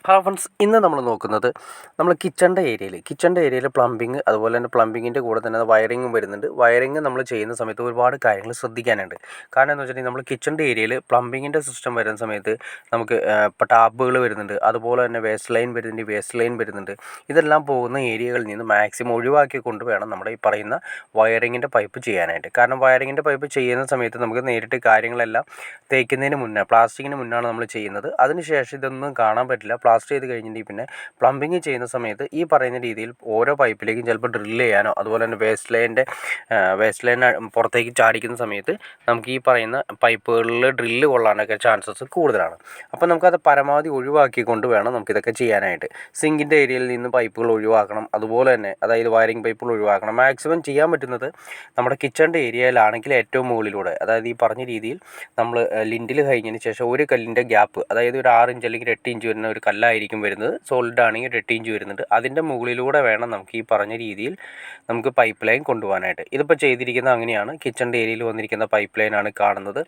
Hello friends, ഇന്ന് നമ്മൾ നോക്കുന്നത് നമ്മൾ കിച്ചണിൻ്റെ ഏരിയയിൽ പ്ലംബിങ്, അതുപോലെ തന്നെ പ്ലംബിങ്ങിൻ്റെ കൂടെ തന്നെ വയറിങ്ങും വരുന്നുണ്ട്. വയറിങ് നമ്മൾ ചെയ്യുന്ന സമയത്ത് ഒരുപാട് കാര്യങ്ങൾ ശ്രദ്ധിക്കാനുണ്ട്. കാരണം എന്ന് വെച്ചിട്ടുണ്ടെങ്കിൽ നമ്മൾ കിച്ചണിൻ്റെ ഏരിയയിൽ പ്ലംബിങ്ങിൻ്റെ സിസ്റ്റം വരുന്ന സമയത്ത് നമുക്ക് ഇപ്പോൾ ടാപ്പുകൾ വരുന്നുണ്ട്, അതുപോലെ തന്നെ വേസ്റ്റ് ലൈൻ വരുന്നുണ്ട്. ഇതെല്ലാം പോകുന്ന ഏരിയകളിൽ നിന്ന് മാക്സിമം ഒഴിവാക്കിക്കൊണ്ട് വേണം നമ്മുടെ ഈ പറയുന്ന വയറിങ്ങിൻ്റെ പൈപ്പ് ചെയ്യാനായിട്ട്. കാരണം വയറിങ്ങിൻ്റെ പൈപ്പ് ചെയ്യുന്ന സമയത്ത് നമുക്ക് നേരിട്ട് കാര്യങ്ങളെല്ലാം തേക്കുന്നതിന് മുന്നേ, പ്ലാസ്റ്റിക്കിന് മുന്നാണ് നമ്മൾ ചെയ്യുന്നത്. അതിനുശേഷം ഇതൊന്നും കാണാൻ പറ്റില്ല. പ്ലാസ്റ്റർ ചെയ്ത് കഴിഞ്ഞിട്ടുണ്ടെങ്കിൽ പിന്നെ പ്ലംബിങ് ചെയ്യുന്ന സമയത്ത് ഈ പറയുന്ന രീതിയിൽ ഓരോ പൈപ്പിലേക്കും ചിലപ്പോൾ ഡ്രില്ല് ചെയ്യാനോ, അതുപോലെ തന്നെ വേസ്റ്റ് ലൈൻ പുറത്തേക്ക് ചാടിക്കുന്ന സമയത്ത് നമുക്ക് ഈ പറയുന്ന പൈപ്പുകളിൽ ഡ്രില്ല് കൊള്ളാനൊക്കെ ചാൻസസ് കൂടുതലാണ്. അപ്പോൾ നമുക്കത് പരമാവധി ഒഴിവാക്കിക്കൊണ്ട് വേണം നമുക്കിതൊക്കെ ചെയ്യാനായിട്ട്. സിങ്കിൻ്റെ ഏരിയയിൽ നിന്ന് പൈപ്പുകൾ ഒഴിവാക്കണം, അതുപോലെ തന്നെ അതായത് വയറിംഗ് പൈപ്പുകൾ ഒഴിവാക്കണം. മാക്സിമം ചെയ്യാൻ പറ്റുന്നത് നമ്മുടെ കിച്ചണിൻ്റെ ഏരിയയിലാണെങ്കിൽ ഏറ്റവും മുകളിലൂടെ, അതായത് ഈ പറഞ്ഞ രീതിയിൽ നമ്മൾ ലിൻഡിൽ കഴിഞ്ഞതിന് ശേഷം ഒരു കല്ലിൻ്റെ ഗ്യാപ്പ്, അതായത് ഒരു 6 ഇഞ്ച് അല്ലെങ്കിൽ 8 ഇഞ്ച് വരുന്ന ഒരു കല്ലായിരിക്കും വരുന്നത്. സോളിഡ് ആണെങ്കിൽ 8 ഇഞ്ച് വരുന്നുണ്ട്. അതിൻ്റെ മുകളിലൂടെ വേണം നമുക്ക് ഈ പറഞ്ഞ രീതിയിൽ നമുക്ക് പൈപ്പ് ലൈൻ കൊണ്ടുപോകാനായിട്ട്. ഇതിപ്പോൾ ചെയ്തിരിക്കുന്നത് അങ്ങനെയാണ്. കിച്ചണിൻ്റെ ഏരിയയിൽ വന്നിരിക്കുന്ന പൈപ്പ് ലൈനാണ് കാണുന്നത്.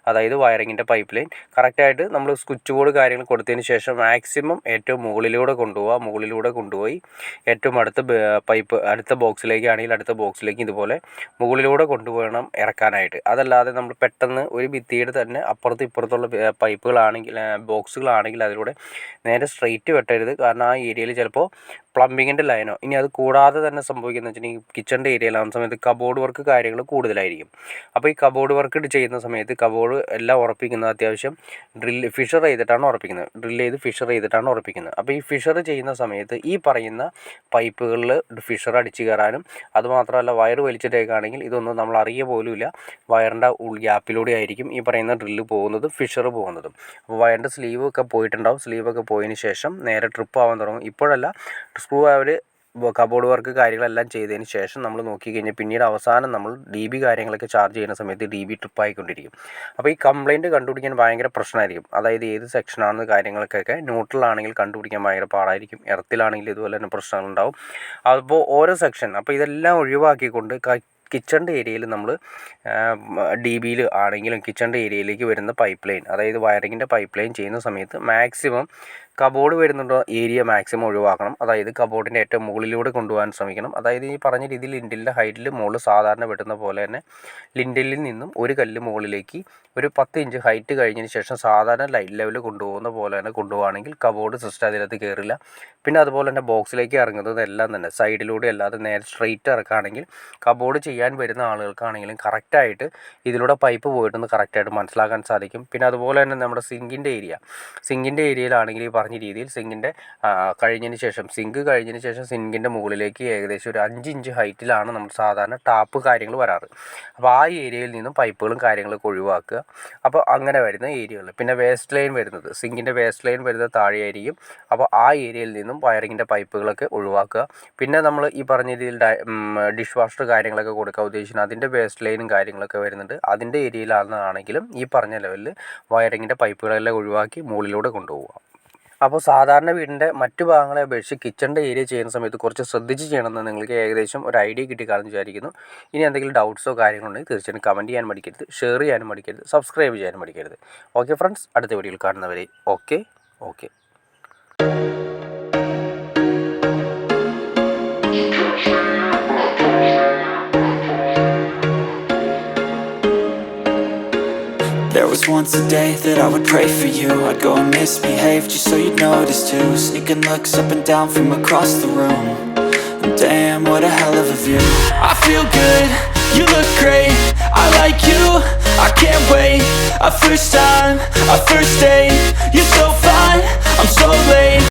അതായത് വയറിങ്ങിൻ്റെ പൈപ്പ് ലൈൻ കറക്റ്റായിട്ട് നമ്മൾ സ്വിച്ച് ബോർഡ് കാര്യങ്ങൾ കൊടുത്തതിന് ശേഷം മാക്സിമം ഏറ്റവും മുകളിലൂടെ കൊണ്ടുപോയി ഏറ്റവും അടുത്ത ബോക്സിലേക്കാണെങ്കിൽ അടുത്ത ബോക്സിലേക്ക് ഇതുപോലെ മുകളിലൂടെ കൊണ്ടുപോകണം ഇറക്കാനായിട്ട്. അതല്ലാതെ നമ്മൾ പെട്ടെന്ന് ഒരു ഭിത്തിയുടെ തന്നെ അപ്പുറത്തും ഇപ്പുറത്തുള്ള ബോക്സുകളാണെങ്കിൽ അതിലൂടെ നേരെ സ്ട്രെയിറ്റ് വെട്ടരുത്. കാരണം ആ ഏരിയയിൽ ചിലപ്പോൾ പ്ലംബിങ്ങിൻ്റെ ലൈനോ, ഇനി അത് കൂടാതെ തന്നെ സംഭവിക്കുന്നത് വെച്ചിട്ടുണ്ടെങ്കിൽ കിച്ചണിൻ്റെ ഏരിയയിലാകുന്ന സമയത്ത് കബോർഡ് വർക്ക് കാര്യങ്ങൾ കൂടുതലായിരിക്കും. അപ്പോൾ ഈ കബോർഡ് വർക്ക് ചെയ്യുന്ന സമയത്ത് കബോർഡ് എല്ലാം ഉറപ്പിക്കുന്നത് അത്യാവശ്യം ഫിഷർ ചെയ്തിട്ടാണ് ഉറപ്പിക്കുന്നത്. അപ്പോൾ ഈ ഫിഷർ ചെയ്യുന്ന സമയത്ത് ഈ പറയുന്ന പൈപ്പുകളിൽ ഫിഷർ അടിച്ച് കയറാനും, അതുമാത്രമല്ല വയർ വലിച്ചിട്ടേക്കാണെങ്കിൽ ഇതൊന്നും നമ്മൾ അറിയ പോലുമില്ല. വയറിൻ്റെ ഗ്യാപ്പിലൂടെ ആയിരിക്കും ഈ പറയുന്ന ഡ്രില്ല് പോകുന്നതും ഫിഷർ പോകുന്നതും. അപ്പോൾ വയറിൻ്റെ സ്ലീവൊക്കെ പോയതിന് ശേഷം നേരെ ട്രിപ്പ് ആവാൻ തുടങ്ങും. ഇപ്പോഴല്ല, സ്ക്രൂ കബോർഡ് വർക്ക് കാര്യങ്ങളെല്ലാം ചെയ്തതിന് ശേഷം നമ്മൾ നോക്കിക്കഴിഞ്ഞാൽ പിന്നീട് അവസാനം നമ്മൾ DB കാര്യങ്ങളൊക്കെ ചാർജ് ചെയ്യുന്ന സമയത്ത് DB ട്രിപ്പ് ആയിക്കൊണ്ടിരിക്കും. അപ്പോൾ ഈ കംപ്ലയിൻറ്റ് കണ്ടുപിടിക്കാൻ ഭയങ്കര പ്രശ്നമായിരിക്കും. അതായത് ഏത് സെക്ഷനാണെന്ന് കാര്യങ്ങൾക്കൊക്കെ ന്യൂട്രലാണെങ്കിൽ കണ്ടുപിടിക്കാൻ ഭയങ്കര പാടായിരിക്കും. എർത്തിലാണെങ്കിൽ ഇതുപോലെ തന്നെ പ്രശ്നങ്ങളുണ്ടാവും. അപ്പോൾ ഓരോ സെക്ഷൻ, അപ്പോൾ ഇതെല്ലാം ഒഴിവാക്കിക്കൊണ്ട് കിച്ചണിൻ്റെ ഏരിയയിൽ നമ്മൾ DBയിൽ ആണെങ്കിലും കിച്ചണിൻ്റെ ഏരിയയിലേക്ക് വരുന്ന പൈപ്പ് ലൈൻ, അതായത് വയറിങ്ങിൻ്റെ പൈപ്പ് ലൈൻ ചെയ്യുന്ന സമയത്ത് മാക്സിമം കബോർഡ് വരുന്നുണ്ടോ ഏരിയ മാക്സിമം ഒഴിവാക്കണം. അതായത് കബോർഡിൻ്റെ ഏറ്റവും മുകളിലൂടെ കൊണ്ടുപോകാൻ ശ്രമിക്കണം. അതായത് ഈ പറഞ്ഞ രീതിയിൽ ലിൻഡിലിൻ്റെ ഹൈറ്റിൽ മുകളിൽ സാധാരണ വെട്ടുന്ന പോലെ തന്നെ ലിൻഡിലിൽ നിന്നും ഒരു കല്ല് മുകളിലേക്ക് ഒരു 10 ഇഞ്ച് ഹൈറ്റ് കഴിഞ്ഞതിന് ശേഷം സാധാരണ ലൈറ്റ് ലെവൽ കൊണ്ടുപോകുന്ന പോലെ തന്നെ കൊണ്ടുപോകുകയാണെങ്കിൽ കബോർഡ് സിസ്റ്റം അതിനകത്ത് കയറില്ല. പിന്നെ അതുപോലെ തന്നെ ബോക്സിലേക്ക് ഇറങ്ങുന്നത് എല്ലാം തന്നെ സൈഡിലൂടെ അല്ലാതെ നേരെ സ്ട്രെയിറ്റ് ഇറക്കുകയാണെങ്കിൽ കബോർഡ് ചെയ്യാൻ വരുന്ന ആളുകൾക്കാണെങ്കിലും കറക്റ്റായിട്ട് ഇതിലൂടെ പൈപ്പ് പോയിട്ടൊന്ന് കറക്റ്റായിട്ട് മനസ്സിലാക്കാൻ സാധിക്കും. പിന്നെ അതുപോലെ തന്നെ നമ്മുടെ സിങ്കിൻ്റെ ഏരിയയിലാണെങ്കിൽ ഈ പറഞ്ഞ രീതിയിൽ സിങ്ക് കഴിഞ്ഞതിന് ശേഷം സിങ്കിൻ്റെ മുകളിലേക്ക് ഏകദേശം ഒരു 5 ഇഞ്ച് ഹൈറ്റിലാണ് നമ്മൾ സാധാരണ ടാപ്പ് കാര്യങ്ങൾ വരാറ്. അപ്പോൾ ആ ഏരിയയിൽ നിന്നും പൈപ്പുകളും കാര്യങ്ങളൊക്കെ ഒഴിവാക്കുക. അപ്പോൾ അങ്ങനെ വരുന്ന ഏരിയകൾ. പിന്നെ വേസ്റ്റ് ലൈൻ വരുന്നത്, സിങ്കിൻ്റെ വേസ്റ്റ് ലൈൻ വരുന്നത് താഴെയായിരിക്കും. അപ്പോൾ ആ ഏരിയയിൽ നിന്നും വയറിങ്ങിൻ്റെ പൈപ്പുകളൊക്കെ ഒഴിവാക്കുക. പിന്നെ നമ്മൾ ഈ പറഞ്ഞ രീതിയിൽ ഡിഷ് വാഷർ കാര്യങ്ങളൊക്കെ കൊടുക്കാൻ ഉദ്ദേശിക്കുന്നത് അതിൻ്റെ വേസ്റ്റ് ലൈനും കാര്യങ്ങളൊക്കെ വരുന്നുണ്ട്. അതിൻ്റെ ഏരിയയിലാണെങ്കിലും ഈ പറഞ്ഞ ലെവലിൽ വയറിങ്ങിൻ്റെ പൈപ്പുകളെല്ലാം ഒഴിവാക്കി മുകളിലൂടെ കൊണ്ടുപോകുക. അപ്പോൾ സാധാരണ വീടിൻ്റെ മറ്റു ഭാഗങ്ങളെ അപേക്ഷിച്ച് കിച്ചണിൻ്റെ ഏരിയ ചെയ്യുന്ന സമയത്ത് കുറച്ച് ശ്രദ്ധിച്ച് ചെയ്യണമെന്ന് നിങ്ങൾക്ക് ഏകദേശം ഒരു ഐഡിയ കിട്ടിക്കാണെന്ന് വിചാരിക്കുന്നു. ഇനി എന്തെങ്കിലും ഡൗട്ട്സോ കാര്യങ്ങളുണ്ടെങ്കിൽ തീർച്ചയായും കമൻറ്റ് ചെയ്യാൻ മടിക്കരുത്, ഷെയർ ചെയ്യാനും മടിക്കരുത്, സബ്സ്ക്രൈബ് ചെയ്യാനും മടിക്കരുത്. ഓക്കെ ഫ്രണ്ട്സ്, അടുത്ത വീഡിയോയിൽ കാണുന്നവരെ okay. There was once a day that I would pray for you. I'd go and misbehave just so you'd notice too. Sneaking looks up and down from across the room. And damn, what a hell of a view. I feel good, you look great, I like you, I can't wait. A first time, a first date, you're so fine, I'm so late.